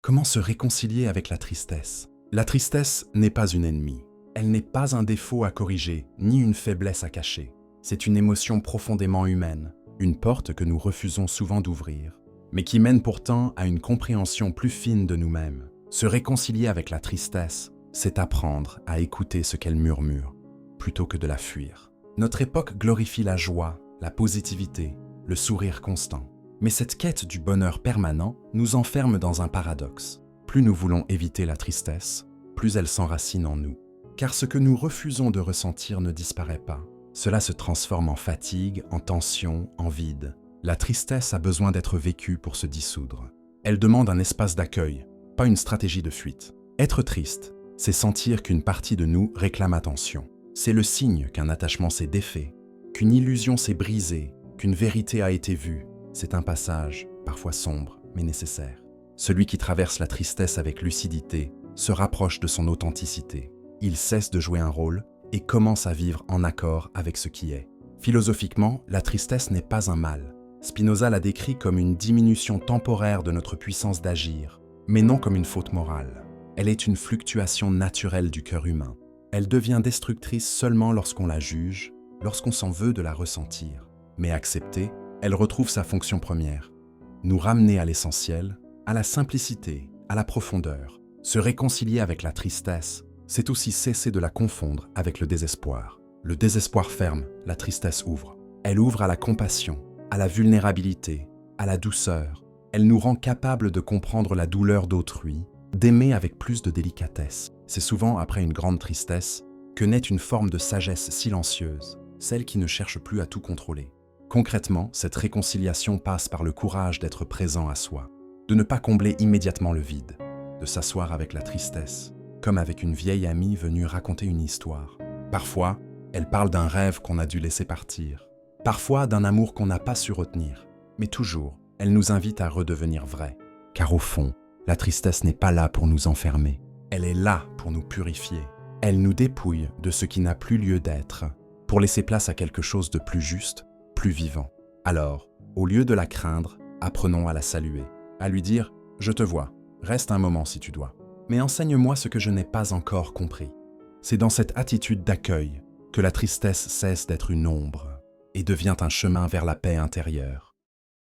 Comment se réconcilier avec la tristesse? La tristesse n'est pas une ennemie. Elle n'est pas un défaut à corriger, ni une faiblesse à cacher. C'est une émotion profondément humaine, une porte que nous refusons souvent d'ouvrir, mais qui mène pourtant à une compréhension plus fine de nous-mêmes. Se réconcilier avec la tristesse, c'est apprendre à écouter ce qu'elle murmure, plutôt que de la fuir. Notre époque glorifie la joie, la positivité, le sourire constant. Mais cette quête du bonheur permanent nous enferme dans un paradoxe. Plus nous voulons éviter la tristesse, plus elle s'enracine en nous. Car ce que nous refusons de ressentir ne disparaît pas. Cela se transforme en fatigue, en tension, en vide. La tristesse a besoin d'être vécue pour se dissoudre. Elle demande un espace d'accueil, pas une stratégie de fuite. Être triste, c'est sentir qu'une partie de nous réclame attention. C'est le signe qu'un attachement s'est défait, qu'une illusion s'est brisée, qu'une vérité a été vue. C'est un passage, parfois sombre, mais nécessaire. Celui qui traverse la tristesse avec lucidité se rapproche de son authenticité. Il cesse de jouer un rôle et commence à vivre en accord avec ce qui est. Philosophiquement, la tristesse n'est pas un mal. Spinoza la décrit comme une diminution temporaire de notre puissance d'agir, mais non comme une faute morale. Elle est une fluctuation naturelle du cœur humain. Elle devient destructrice seulement lorsqu'on la juge, lorsqu'on s'en veut de la ressentir. Mais acceptée, elle retrouve sa fonction première. Nous ramener à l'essentiel, à la simplicité, à la profondeur. Se réconcilier avec la tristesse, c'est aussi cesser de la confondre avec le désespoir. Le désespoir ferme, la tristesse ouvre. Elle ouvre à la compassion, à la vulnérabilité, à la douceur. Elle nous rend capables de comprendre la douleur d'autrui, d'aimer avec plus de délicatesse. C'est souvent après une grande tristesse que naît une forme de sagesse silencieuse, celle qui ne cherche plus à tout contrôler. Concrètement, cette réconciliation passe par le courage d'être présent à soi, de ne pas combler immédiatement le vide, de s'asseoir avec la tristesse, comme avec une vieille amie venue raconter une histoire. Parfois, elle parle d'un rêve qu'on a dû laisser partir, parfois d'un amour qu'on n'a pas su retenir, mais toujours, elle nous invite à redevenir vrais. Car au fond, la tristesse n'est pas là pour nous enfermer, elle est là pour nous purifier. Elle nous dépouille de ce qui n'a plus lieu d'être, pour laisser place à quelque chose de plus juste, plus vivant. Alors, au lieu de la craindre, apprenons à la saluer, à lui dire « Je te vois, reste un moment si tu dois, mais enseigne-moi ce que je n'ai pas encore compris ». C'est dans cette attitude d'accueil que la tristesse cesse d'être une ombre et devient un chemin vers la paix intérieure.